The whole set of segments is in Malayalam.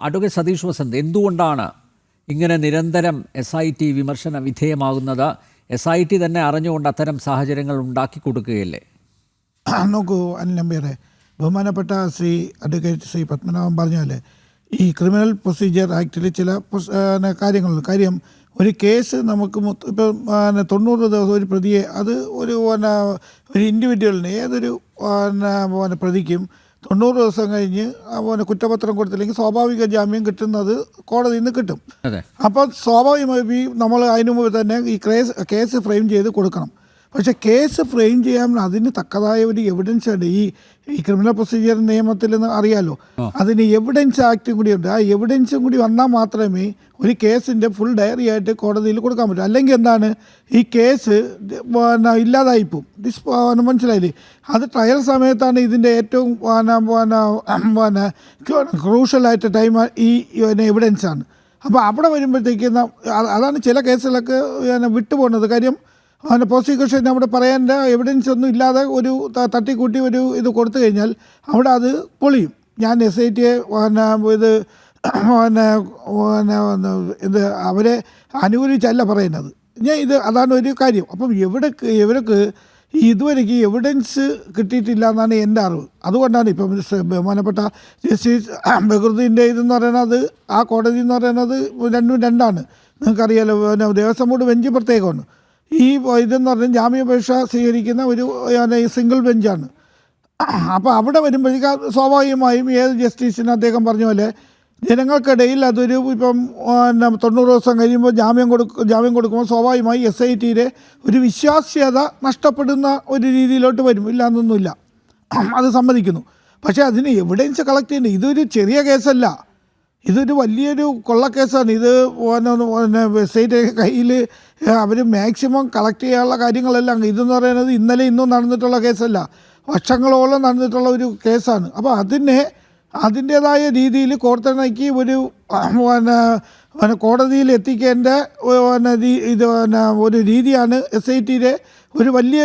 അഡ്വക്കേറ്റ് സതീഷ് വസന്ത്, എന്തുകൊണ്ടാണ് ഇങ്ങനെ നിരന്തരം SIT വിമർശന വിധേയമാകുന്നത്? SIT തന്നെ അറിഞ്ഞുകൊണ്ട് അത്തരം സാഹചര്യങ്ങൾ ഉണ്ടാക്കി കൊടുക്കുകയല്ലേ? നോക്കൂ അനിൽ നമ്പ്യാരെ, ബഹുമാനപ്പെട്ട ശ്രീ അഡ്വക്കേറ്റ് ശ്രീ പത്മനാഭൻ പറഞ്ഞാൽ ഈ ക്രിമിനൽ പ്രൊസീജിയർ ആക്ടിൽ ചില കാര്യങ്ങളുണ്ട്. കാര്യം ഒരു കേസ് നമുക്ക് ഇപ്പം 90 ദിവസം ഒരു പ്രതിയെ, അത് ഒരു ഇൻഡിവിജ്വലിന് ഏതൊരു പ്രതിക്കും 90 ദിവസം കഴിഞ്ഞ് കുറ്റപത്രം കൊടുത്തില്ലെങ്കിൽ സ്വാഭാവിക ജാമ്യം കിട്ടുന്നത് കോടതിയിൽ നിന്ന് കിട്ടും. അപ്പോൾ സ്വാഭാവികമായി നമ്മൾ അതിനു മുമ്പ് തന്നെ ഈ കേസ് ഫ്രെയിം ചെയ്ത് കൊടുക്കണം. പക്ഷേ കേസ് ഫ്രെയിം ചെയ്യാൻ അതിന് തക്കതായ ഒരു എവിഡൻസ് ഉണ്ട്. ഈ ക്രിമിനൽ പ്രൊസീജിയർ നിയമത്തിൽ നിന്ന് അറിയാലോ, അതിന് എവിഡൻസ് ആക്റ്റും കൂടി ഉണ്ട്. ആ എവിഡൻസും കൂടി വന്നാൽ മാത്രമേ ഒരു കേസിൻ്റെ ഫുൾ ഡയറി ആയിട്ട് കോടതിയിൽ കൊടുക്കാൻ പറ്റൂ. അല്ലെങ്കിൽ എന്താണ്, ഈ കേസ് ഇല്ലാതായിപ്പോവും. മനസ്സിലായില്ലേ? അത് ട്രയൽ സമയത്താണ് ഇതിൻ്റെ ഏറ്റവും ക്രൂഷ്യലായിട്ട് ടൈം ഈ എവിഡൻസാണ്. അപ്പോൾ അവിടെ വരുമ്പോഴത്തേക്കും അതാണ് ചില കേസുകളൊക്കെ വിട്ടുപോകുന്നത്. കാര്യം പ്രോസിക്യൂഷൻ അവിടെ പറയേണ്ട എവിഡൻസ് ഒന്നും ഇല്ലാതെ ഒരു തട്ടിക്കൂട്ടി ഒരു ഇത് കൊടുത്തു കഴിഞ്ഞാൽ അവിടെ അത് പൊളിയും. ഞാൻ SITയെ ഇത് അവരെ അനുകൂലിച്ചല്ല പറയുന്നത്. അതാണ് ഒരു കാര്യം. അപ്പം ഇവർക്ക് ഇതുവരെയ്ക്ക് എവിഡൻസ് കിട്ടിയിട്ടില്ല എന്നാണ് എൻ്റെ അറിവ്. അതുകൊണ്ടാണ് ഇപ്പം ബഹുമാനപ്പെട്ട ജസ്റ്റിസ് ബഹറുദ്ദീൻ്റെ ഇതെന്ന് പറയുന്നത്, ആ കോടതി എന്ന് പറയുന്നത് രണ്ടാണ്. നിങ്ങൾക്കറിയാലോ, ദേവസ്വം ബോർഡ് ബെഞ്ച് പ്രത്യേകമാണ്. ഈ ഇതെന്ന് പറഞ്ഞാൽ ജാമ്യാപേക്ഷ സ്വീകരിക്കുന്ന ഒരു സിംഗിൾ ബെഞ്ചാണ്. അപ്പോൾ അവിടെ വരുമ്പോഴേക്കും സ്വാഭാവികമായും ഏത് ജസ്റ്റിസിന് അദ്ദേഹം പറഞ്ഞ പോലെ ജനങ്ങൾക്കിടയിൽ അതൊരു ഇപ്പം 90 ദിവസം കഴിയുമ്പോൾ ജാമ്യം കൊടുക്കുമ്പോൾ സ്വാഭാവികമായി SITയുടെ ഒരു വിശ്വാസ്യത നഷ്ടപ്പെടുന്ന ഒരു രീതിയിലോട്ട് വരും. ഇല്ലയെന്നൊന്നുമില്ല, അത് സമ്മതിക്കുന്നു. പക്ഷേ അതിന് എവിഡൻസ് കളക്ട് ചെയ്യേണ്ടത് ഇതൊരു ചെറിയ കേസല്ല, ഇതൊരു വലിയൊരു കൊള്ളക്കേസാണ്. ഇത് SIT കയ്യിൽ അവർ മാക്സിമം കളക്ട് ചെയ്യാനുള്ള കാര്യങ്ങളെല്ലാം, ഇതെന്ന് പറയുന്നത് ഇന്നലെ ഇന്നും നടന്നിട്ടുള്ള കേസല്ല, വർഷങ്ങളോളം നടന്നിട്ടുള്ള ഒരു കേസാണ്. അപ്പോൾ അതിൻ്റേതായ രീതിയിൽ കോടതിക്ക് ഒരു കോടതിയിൽ എത്തിക്കേണ്ട ഒരു രീതിയാണ് SITയുടെ ഒരു വലിയ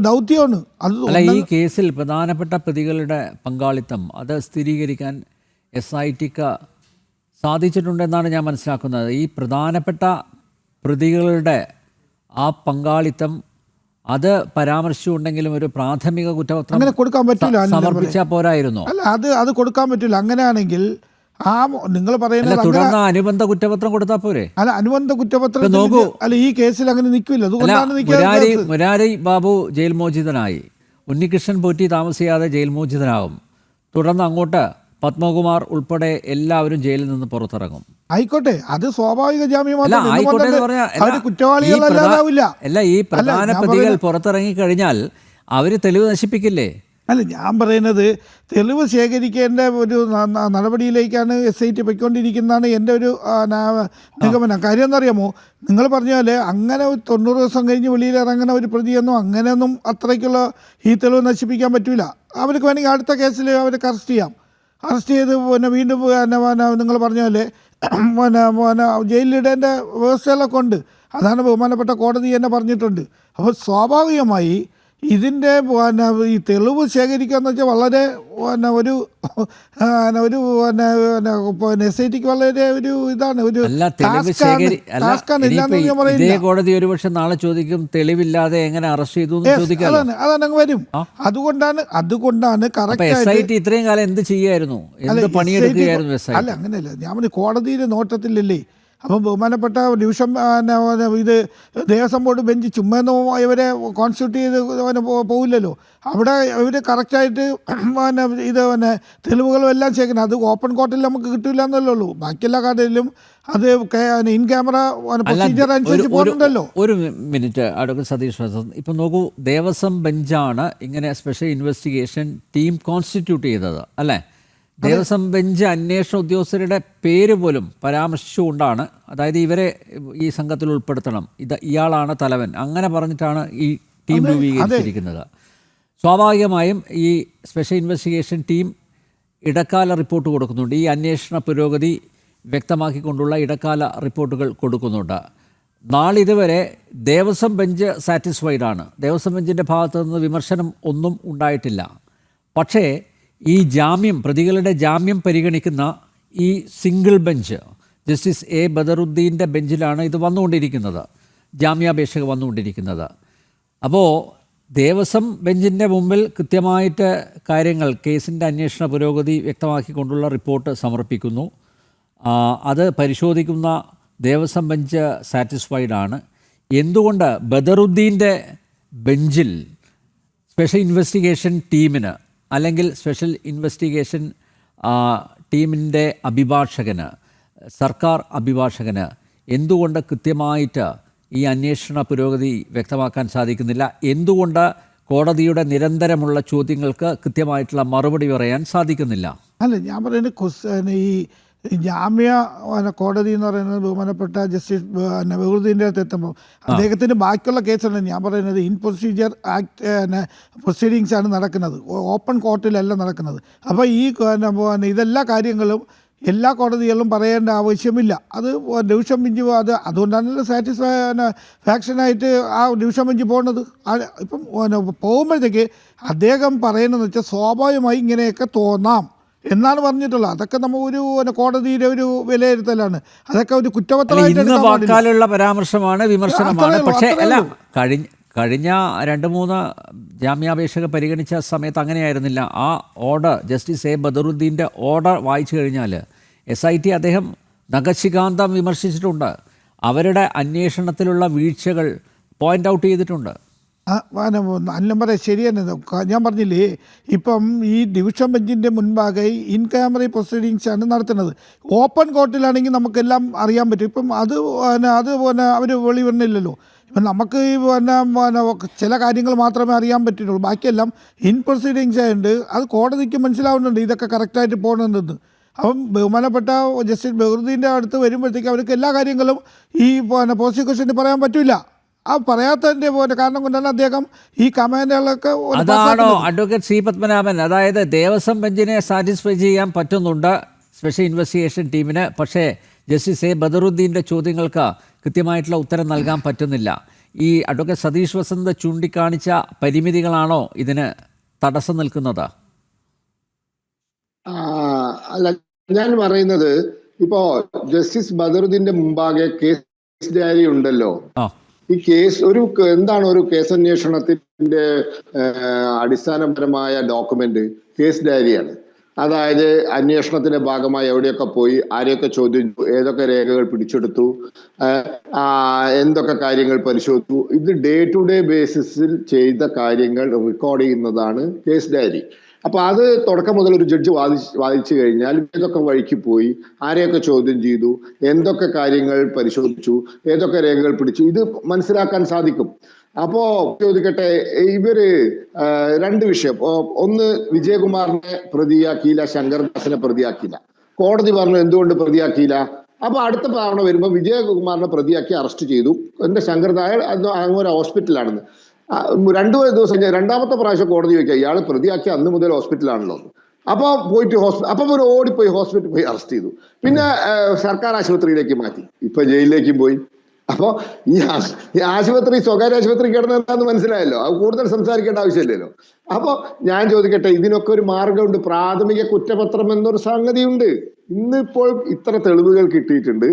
ദൗത്യമാണ്. അല്ല, ഈ കേസിൽ പ്രധാനപ്പെട്ട പ്രതികളുടെ പങ്കാളിത്തം അത് സ്ഥിരീകരിക്കാൻ SITക്ക് സാധിച്ചിട്ടുണ്ടെന്നാണ് ഞാൻ മനസ്സിലാക്കുന്നത്. ഈ പ്രധാനപ്പെട്ട പ്രതികളുടെ ആ പങ്കാളിത്തം അത് പരാമർശിച്ചുണ്ടെങ്കിലും ഒരു പ്രാഥമിക കുറ്റപത്രം അങ്ങനെ കൊടുക്കാൻ പറ്റില്ല, സമർപ്പിച്ചാൽ പോരായിരുന്നു. അല്ല, അത് കൊടുക്കാൻ പറ്റില്ല. അങ്ങനെയാണെങ്കിൽ നിങ്ങൾ പറയുന്നത് തുടർന്ന് അനുബന്ധ കുറ്റപത്രം കൊടുത്താൽ പോരെ? അല്ല, അനുബന്ധ കുറ്റപത്രം നോക്കൂ. അല്ല, ഈ കേസിൽ അങ്ങനെ നിൽക്കില്ല. മുരാരി ബാബു ജയിൽ മോചിതനായി, ഉണ്ണികൃഷ്ണൻ പോറ്റി താമസിയാതെ ജയിൽ മോചിതനാകും. തുടർന്ന് അങ്ങോട്ട് പത്മകുമാർ ഉൾപ്പെടെ എല്ലാവരും ജയിലിൽ നിന്ന് പുറത്തിറങ്ങും. ആയിക്കോട്ടെ, അത് സ്വാഭാവിക ജാമ്യമല്ല. ഈ പ്രധാന പ്രതികൾ പുറത്തിറങ്ങി കഴിഞ്ഞാൽ അവര് തെളിവ് നശിപ്പിക്കില്ലേ? അല്ല, ഞാൻ പറയുന്നത് തെളിവ് ശേഖരിക്കേണ്ട ഒരു നടപടിയിലേക്കാണ് SIT പൊയ്ക്കൊണ്ടിരിക്കുന്നതാണ് എൻ്റെ ഒരു നിഗമനം. കാര്യം എന്നറിയാമോ, നിങ്ങൾ പറഞ്ഞ പോലെ അങ്ങനെ 90 ദിവസം കഴിഞ്ഞ് വെളിയിൽ ഇറങ്ങുന്ന ഒരു പ്രതിയൊന്നും അങ്ങനെയൊന്നും അത്രയ്ക്കുള്ള ഈ തെളിവ് നശിപ്പിക്കാൻ പറ്റില്ല. അവർക്ക് വേണമെങ്കിൽ അടുത്ത കേസിൽ അവർക്ക് അറസ്റ്റ് ചെയ്ത് വീണ്ടും നിങ്ങൾ പറഞ്ഞ പോലെ ജയിലിലിടേണ്ട വ്യവസ്ഥകളൊക്കെ ഉണ്ട്. അതാണ് ബഹുമാനപ്പെട്ട കോടതി തന്നെ പറഞ്ഞിട്ടുണ്ട്. അപ്പോൾ സ്വാഭാവികമായി ഇതിൻ്റെ ഈ തെളിവ് ശേഖരിക്കുക എന്ന് വെച്ചാൽ വളരെ ഒരു SITക്ക് വളരെ ഒരു ഇതാണ്, ഒരു കോടതി ഒരുപക്ഷെ നാളെ ചോദിക്കും തെളിവില്ലാതെ എങ്ങനെ അറസ്റ്റ് ചെയ്തു ചോദിക്കാം. അതങ്ങ് വരും. അതുകൊണ്ടാണ് SIT ഇത്രയും കാലം എന്ത് ചെയ്യായിരുന്നു, എന്ത് പണിയെടുക്കുകയായിരുന്നു? അല്ല, അങ്ങനെയല്ല, ഞാൻ കോടതിയുടെ നോട്ടത്തിലല്ലേ. അപ്പം ബഹുമാനപ്പെട്ട ഡിവിഷൻ ഇത് ദേവസ്വം ബോർഡ് ബെഞ്ച് ചുമ്മാന്നും ഇവരെ കോൺസ്റ്റിറ്റ്യൂട്ട് ചെയ്ത് പോവില്ലല്ലോ. അവിടെ ഇവർ കറക്റ്റായിട്ട് ഇത് തെളിവുകളും എല്ലാം ശേഖരണം. അത് ഓപ്പൺ കോർട്ടിൽ നമുക്ക് കിട്ടില്ല എന്നല്ലേ ഉള്ളൂ. ബാക്കിയെല്ലാ കാര്യത്തിലും അത് ഇൻ ക്യാമറ പ്രൊസീജിയർ അനുസരിച്ച് പോകുന്നുണ്ടല്ലോ. ഒരു മിനിറ്റ് അഡ്വക്കേറ്റ് സതീഷ് വസന്ത്, ഇപ്പം നോക്കൂ, ദേവസ്വം ബെഞ്ചാണ് ഇങ്ങനെ സ്പെഷ്യൽ ഇൻവെസ്റ്റിഗേഷൻ ടീം കോൺസ്റ്റിറ്റ്യൂട്ട് ചെയ്തത്, അല്ലേ? ദേവസ്വം ബെഞ്ച് അന്വേഷണ ഉദ്യോഗസ്ഥരുടെ പേര് പോലും പരാമർശിച്ചുകൊണ്ടാണ്, അതായത് ഇവരെ ഈ സംഘത്തിൽ ഉൾപ്പെടുത്തണം, ഇയാളാണ് തലവൻ, അങ്ങനെ പറഞ്ഞിട്ടാണ് ഈ ടീം രൂപീകരിച്ചിരിക്കുന്നത്. സ്വാഭാവികമായും ഈ സ്പെഷ്യൽ ഇൻവെസ്റ്റിഗേഷൻ ടീം ഇടക്കാല റിപ്പോർട്ട് കൊടുക്കുന്നുണ്ട്. ഈ അന്വേഷണ പുരോഗതി വ്യക്തമാക്കിക്കൊണ്ടുള്ള ഇടക്കാല റിപ്പോർട്ടുകൾ കൊടുക്കുന്നുണ്ട്. നാളിതുവരെ ദേവസ്വം ബെഞ്ച് സാറ്റിസ്ഫൈഡാണ്. ദേവസ്വം ബെഞ്ചിൻ്റെ ഭാഗത്തു നിന്ന് വിമർശനം ഒന്നും ഉണ്ടായിട്ടില്ല. പക്ഷേ ഈ പ്രതികളുടെ ജാമ്യം പരിഗണിക്കുന്ന ഈ സിംഗിൾ ബെഞ്ച് ജസ്റ്റിസ് എ ബദറുദ്ദീൻ്റെ ബെഞ്ചിലാണ് ഇത് വന്നുകൊണ്ടിരിക്കുന്നത്, ജാമ്യാപേക്ഷ വന്നുകൊണ്ടിരിക്കുന്നത്. അപ്പോൾ ദേവസ്വം ബെഞ്ചിൻ്റെ മുമ്പിൽ കൃത്യമായിട്ട് കാര്യങ്ങൾ, കേസിൻ്റെ അന്വേഷണ പുരോഗതി വ്യക്തമാക്കിക്കൊണ്ടുള്ള റിപ്പോർട്ട് സമർപ്പിക്കുന്നു. അത് പരിശോധിക്കുന്ന ദേവസ്വം ബെഞ്ച് സാറ്റിസ്ഫൈഡ് ആണ്. എന്തുകൊണ്ട് ബദറുദ്ദീൻ്റെ ബെഞ്ചിൽ സ്പെഷ്യൽ ഇൻവെസ്റ്റിഗേഷൻ ടീമിന് അല്ലെങ്കിൽ സ്പെഷ്യൽ ഇൻവെസ്റ്റിഗേഷൻ ടീമിൻ്റെ അഭിഭാഷകന്, സർക്കാർ അഭിഭാഷകന് എന്തുകൊണ്ട് കൃത്യമായിട്ട് ഈ അന്വേഷണ പുരോഗതി വ്യക്തമാക്കാൻ സാധിക്കുന്നില്ല? എന്തുകൊണ്ട് കോടതിയുടെ നിരന്തരമുള്ള ചോദ്യങ്ങൾക്ക് കൃത്യമായിട്ടുള്ള മറുപടി പറയാൻ സാധിക്കുന്നില്ല? അല്ല, ഞാൻ പറയുന്നത് ഈ ജാമ്യ കോടതി എന്ന് പറയുന്നത് ബഹുമാനപ്പെട്ട ജസ്റ്റിസ് ബഹറുദ്ദീൻ്റെ അടുത്ത് എത്തുമ്പോൾ അദ്ദേഹത്തിന് ബാക്കിയുള്ള കേസുണ്ട്. ഞാൻ പറയുന്നത് ഇൻ പ്രൊസീജിയർ ആക്ട് പ്രൊസീഡിങ്സ് ആണ് നടക്കുന്നത്, ഓപ്പൺ കോർട്ടിലല്ല നടക്കുന്നത്. അപ്പോൾ ഈ ഇതെല്ലാ കാര്യങ്ങളും എല്ലാ കോടതികളിലും പറയേണ്ട ആവശ്യമില്ല. അത് ഡിവിഷൻ ബെഞ്ച് അതുകൊണ്ടാണല്ലോ ഫാക്ഷനായിട്ട് ആ ഡിവിഷൻ ബെഞ്ച് പോകുന്നത്. ഇപ്പം പോകുമ്പോഴത്തേക്ക് അദ്ദേഹം പറയുന്നതെന്ന് വെച്ചാൽ സ്വാഭാവികമായി ഇങ്ങനെയൊക്കെ തോന്നാം എന്നാണ് പറഞ്ഞിട്ടുള്ളത്. അതൊക്കെ നമ്മൾ ഒരു കോടതിയുടെ ഒരു വിലയിരുത്തലാണ്. അതൊക്കെ ഒരു കുറ്റപത്രമായിട്ട് വാക്കാലുള്ള പരാമർശമാണ്, വിമർശനമാണ്. പക്ഷേ അല്ല, കഴിഞ്ഞ 2-3 ജാമ്യാപേക്ഷക പരിഗണിച്ച സമയത്ത് അങ്ങനെയായിരുന്നില്ല. ആ ഓർഡർ, ജസ്റ്റിസ് എ ബദറുദ്ദീൻ്റെ ഓർഡർ വായിച്ചു കഴിഞ്ഞാൽ SIT അദ്ദേഹം നഖശികാന്തം വിമർശിച്ചിട്ടുണ്ട്. അവരുടെ അന്വേഷണത്തിലുള്ള വീഴ്ചകൾ പോയിൻ്റ് ഔട്ട് ചെയ്തിട്ടുണ്ട്. അല്ല പറയാം, ശരി തന്നെ. ഞാൻ പറഞ്ഞില്ലേ, ഇപ്പം ഈ ഡിവിഷൻ ബെഞ്ചിൻ്റെ മുൻപാകെ ഇൻ ക്യാമറ പ്രൊസീഡിങ്സ് ആണ് നടത്തുന്നത്. ഓപ്പൺ കോർട്ടിലാണെങ്കിൽ നമുക്കെല്ലാം അറിയാൻ പറ്റും. ഇപ്പം അത് അവർ വെളിവരുന്നില്ലല്ലോ. ഇപ്പം നമുക്ക് ചില കാര്യങ്ങൾ മാത്രമേ അറിയാൻ പറ്റുള്ളൂ. ബാക്കിയെല്ലാം ഇൻ പ്രൊസീഡിങ്സ് ആയതുകൊണ്ട് അത് കോടതിക്ക് മനസ്സിലാവുന്നുണ്ട് ഇതൊക്കെ കറക്റ്റായിട്ട് പോകണമെന്ന്. അപ്പം ബഹുമാനപ്പെട്ട ജസ്റ്റിസ് ബഹറുദ്ദീൻ്റെ അടുത്ത് വരുമ്പോഴത്തേക്ക് അവർക്ക് എല്ലാ കാര്യങ്ങളും ഈ പ്രോസിക്യൂഷന് പറയാൻ പറ്റില്ല. ആ പറയാത്തതിൻ്റെ കാരണം കൊണ്ടാണ് അദ്ദേഹം ഈ കമാൻഡുകളൊക്കെ. അതാണോ അഡ്വക്കേറ്റ് സി പത്മനാഭൻ? അതായത് ദേവസ്വം ബെഞ്ചിനെ സാറ്റിസ്ഫൈ ചെയ്യാൻ പറ്റുന്നുണ്ട് സ്പെഷ്യൽ ഇൻവെസ്റ്റിഗേഷൻ ടീമിന്, പക്ഷേ ജസ്റ്റിസ് എ ബദറുദ്ദീൻ്റെ ചോദ്യങ്ങൾക്ക് കൃത്യമായിട്ടുള്ള ഉത്തരം നൽകാൻ പറ്റുന്നില്ല. ഈ അഡ്വക്കേറ്റ് സതീഷ് വസന്ത് ചൂണ്ടിക്കാണിച്ച പരിമിതികളാണോ ഇതിന് തടസ്സം നിൽക്കുന്നത്? അല്ല, ഞാൻ പറയുന്നത് ഇപ്പോ ജസ്റ്റിസ് ബദറുദ്ദീന്റെ മുമ്പാകെ കേസ് ഡയറി ഉണ്ടല്ലോ. ഈ കേസ് എന്താണ് ഒരു കേസന്വേഷണത്തിന്റെ അടിസ്ഥാനപരമായ ഡോക്യുമെന്റ്? കേസ് ഡയറിയാണ്. അതായത് അന്വേഷണത്തിന്റെ ഭാഗമായി എവിടെയൊക്കെ പോയി, ആരെയൊക്കെ ചോദ്യം ചെയ്തു, ഏതൊക്കെ രേഖകൾ പിടിച്ചെടുത്തു, എന്തൊക്കെ കാര്യങ്ങൾ പരിശോധിച്ചു, ഇത് ഡേ ടു ഡേ ബേസിസിൽ ചെയ്ത കാര്യങ്ങൾ റെക്കോർഡ് ചെയ്യുന്നതാണ് കേസ് ഡയറി. അപ്പൊ അത് തുടക്കം മുതൽ ഒരു ജഡ്ജ് വാദിച്ചു കഴിഞ്ഞാൽ ഏതൊക്കെ വഴിക്ക് പോയി, ആരെയൊക്കെ ചോദ്യം ചെയ്തു, എന്തൊക്കെ കാര്യങ്ങൾ പരിശോധിച്ചു, ഏതൊക്കെ രേഖകൾ പിടിച്ചു, ഇത് മനസ്സിലാക്കാൻ സാധിക്കും. അപ്പോ ചോദിക്കട്ടെ, ഇവര് 2 വിഷയം. ഒന്ന്, വിജയകുമാറിനെ പ്രതിയാക്കിയില്ല, ശങ്കർദാസിനെ പ്രതിയാക്കിയില്ല. കോടതി പറഞ്ഞു എന്തുകൊണ്ട് പ്രതിയാക്കിയില്ല. അപ്പൊ അടുത്ത തവണ വരുമ്പോൾ വിജയകുമാറിനെ പ്രതിയാക്കി അറസ്റ്റ് ചെയ്തു. എന്റെ ശങ്കർദാസ് അങ്ങോട്ട് ഹോസ്പിറ്റലാണെന്ന്. 2 ദിവസം രണ്ടാമത്തെ പ്രാവശ്യം കോടതി ചോദിക്കുക, ഇയാൾ പ്രതിയാക്കി അന്ന് മുതൽ ഹോസ്പിറ്റലാണല്ലോ. അപ്പൊ പോയിട്ട് അപ്പം ഒരു ഓടിപ്പോയി ഹോസ്പിറ്റലിൽ പോയി അറസ്റ്റ് ചെയ്തു. പിന്നെ സർക്കാർ ആശുപത്രിയിലേക്ക് മാറ്റി, ഇപ്പൊ ജയിലിലേക്കും പോയി. അപ്പൊ ഈ ആശുപത്രി സ്വകാര്യ ആശുപത്രി കിടന്നെന്താന്ന് മനസ്സിലായല്ലോ. അത് കൂടുതൽ സംസാരിക്കേണ്ട ആവശ്യമില്ലല്ലോ. അപ്പൊ ഞാൻ ചോദിക്കട്ടെ, ഇതിനൊക്കെ ഒരു മാർഗമുണ്ട്. പ്രാഥമിക കുറ്റപത്രം എന്നൊരു സംഗതിയുണ്ട്. ഇന്നിപ്പോൾ ഇത്ര തെളിവുകൾ കിട്ടിയിട്ടുണ്ട്.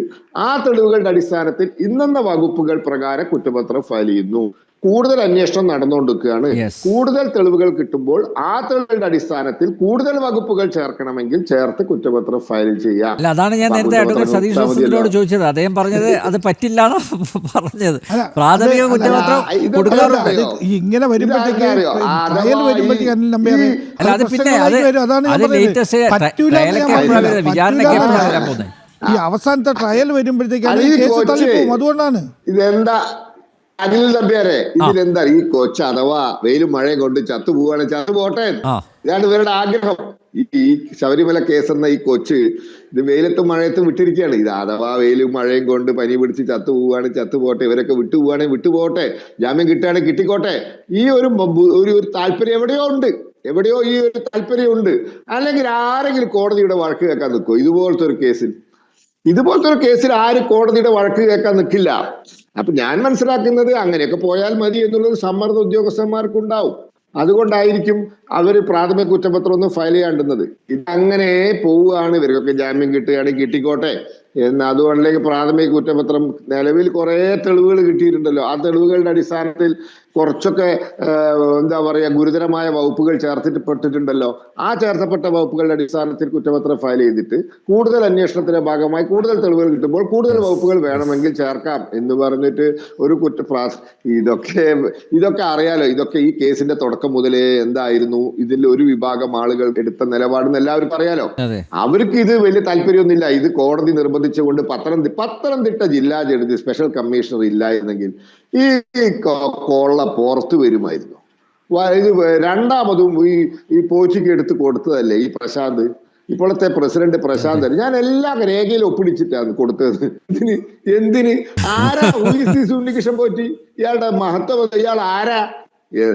ആ തെളിവുകളുടെ അടിസ്ഥാനത്തിൽ ഇന്നെന്ന വകുപ്പുകൾ പ്രകാരം കുറ്റപത്രം ഫയൽ ചെയ്യുന്നു. കൂടുതൽ അന്വേഷണം നടന്നുകൊണ്ടിരിക്കുകയാണ്. കൂടുതൽ തെളിവുകൾ കിട്ടുമ്പോൾ ആ തെളിവുകളുടെ അടിസ്ഥാനത്തിൽ കൂടുതൽ വകുപ്പുകൾ ചേർക്കണമെങ്കിൽ ചേർത്ത് കുറ്റപത്രം ഫയൽ ചെയ്യാം. അല്ല, അതാണ് ഞാൻ നേരത്തെ അഡ്വക്കേറ്റ് സതീഷ് വസന്തിനോട് ചോദിച്ചത്. അദ്ദേഹം പറഞ്ഞത് അത് പറ്റില്ല പറഞ്ഞത്. പ്രാഥമിക കുറ്റപത്രം കൊടുക്കാറുണ്ട്. ഇങ്ങനെ വരുമ്പോഴത്തേക്ക് ഈ അവസാനത്തെ ട്രയൽ വരുമ്പോഴത്തേക്കാണ് അതുകൊണ്ടാണ് ഇതെന്താ അനിൽ നമ്പ്യാരെ, ഇതിലെന്താ ഈ കൊച്ച് അഥവാ വെയിലും മഴയും കൊണ്ട് ചത്തുപോവാണ്, ചത്തുപോട്ടെ, ഇതാണ് ഇവരുടെ ആഗ്രഹം. ഈ ശബരിമല കേസെന്ന ഈ കൊച്ച് ഇത് വെയിലത്തും മഴയത്തും വിട്ടിരിക്കുകയാണ്. ഇത് അഥവാ വെയിലും മഴയും കൊണ്ട് പനി പിടിച്ച് ചത്തുപോവാണ്, ചത്തുപോട്ടെ, ഇവരൊക്കെ വിട്ടുപോവാണെങ്കിൽ വിട്ടുപോട്ടെ, ജാമ്യം കിട്ടുകയാണെങ്കിൽ കിട്ടിക്കോട്ടെ. ഈ ഒരു താല്പര്യം എവിടെയോ ഉണ്ട്, എവിടെയോ ഈ ഒരു താല്പര്യം ഉണ്ട്. അല്ലെങ്കിൽ ആരെങ്കിലും കോടതിയുടെ വഴക്ക് കേൾക്കാൻ നിൽക്കുമോ? ഇതുപോലത്തെ ഒരു കേസിൽ ആരും കോടതിയുടെ വഴക്ക് കേൾക്കാൻ നിൽക്കില്ല. അപ്പൊ ഞാൻ മനസ്സിലാക്കുന്നത് അങ്ങനെയൊക്കെ പോയാൽ മതി എന്നുള്ളത് സമ്മർദ്ദ ഉദ്യോഗസ്ഥന്മാർക്കുണ്ടാവും. അതുകൊണ്ടായിരിക്കും അവർ പ്രാഥമിക കുറ്റപത്രം ഒന്നും ഫയൽ ചെയ്യാണ്ടുന്നത്. ഇതങ്ങനെ പോവുകയാണ്. ഇവർക്കൊക്കെ ജാമ്യം കിട്ടുകയാണെങ്കിൽ കിട്ടിക്കോട്ടെ എന്ന്. അതുകൊണ്ടല്ലെങ്കിൽ പ്രാഥമിക കുറ്റപത്രം നിലവിൽ കുറെ തെളിവുകൾ കിട്ടിയിട്ടുണ്ടല്ലോ. ആ തെളിവുകളുടെ അടിസ്ഥാനത്തിൽ കുറച്ചൊക്കെ എന്താ പറയാ ഗുരുതരമായ വകുപ്പുകൾ ചേർത്തിപ്പെട്ടിട്ടുണ്ടല്ലോ. ആ ചേർത്തപ്പെട്ട വകുപ്പുകളുടെ അടിസ്ഥാനത്തിൽ കുറ്റപത്രം ഫയൽ ചെയ്തിട്ട് കൂടുതൽ അന്വേഷണത്തിന്റെ ഭാഗമായി കൂടുതൽ തെളിവുകൾ കിട്ടുമ്പോൾ കൂടുതൽ വകുപ്പുകൾ വേണമെങ്കിൽ ചേർക്കാം എന്ന് പറഞ്ഞിട്ട് ഒരു ഇതൊക്കെ അറിയാലോ. ഇതൊക്കെ ഈ കേസിന്റെ തുടക്കം മുതലേ എന്തായിരുന്നു ഇതിൽ ഒരു വിഭാഗം ആളുകൾ എടുത്ത നിലപാടെന്ന് എല്ലാവർക്കും അറിയാലോ. അവർക്ക് ഇത് വലിയ താല്പര്യമൊന്നുമില്ല. ഇത് കോടതി നിർബന്ധിച്ചുകൊണ്ട് പത്തനംതിട്ട ജില്ലാ ജഡ്ജി സ്പെഷ്യൽ കമ്മീഷണർ ഇല്ലായിരുന്നെങ്കിൽ ഈ കൊള്ള പുറത്തു വരുമായിരുന്നു. ഇത് രണ്ടാമതും ഈ പോച്ചിക്ക് എടുത്ത് കൊടുത്തതല്ലേ ഈ പ്രശാന്ത്, ഇപ്പോഴത്തെ പ്രസിഡന്റ് പ്രശാന്ത്. ഞാൻ എല്ലാ രേഖയിലും ഒപ്പിടിച്ചിട്ടാണ് കൊടുത്തത്. എന്തിന്? ആരാ ഉണ്ണികൃഷ്ണൻ പോറ്റി? ഇയാളുടെ മഹത്വം, ഇയാൾ ആരാ?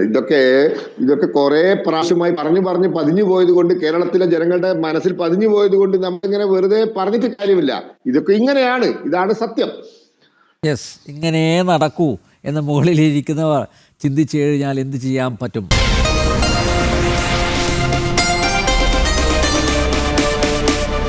ഇതൊക്കെ കുറെ പ്രാവശ്യമായി പറഞ്ഞു പതിഞ്ഞു പോയത് കൊണ്ട്, കേരളത്തിലെ ജനങ്ങളുടെ മനസ്സിൽ പതിഞ്ഞു പോയത് കൊണ്ട് നമ്മളിങ്ങനെ വെറുതെ പറഞ്ഞിട്ട് കാര്യമില്ല. ഇതൊക്കെ ഇങ്ങനെയാണ്, ഇതാണ് സത്യം. യെസ്, ഇങ്ങനെ നടക്കൂ എന്ന് മുകളിലിരിക്കുന്നവർ ചിന്തിച്ചു കഴിഞ്ഞാൽ എന്ത് ചെയ്യാൻ പറ്റും?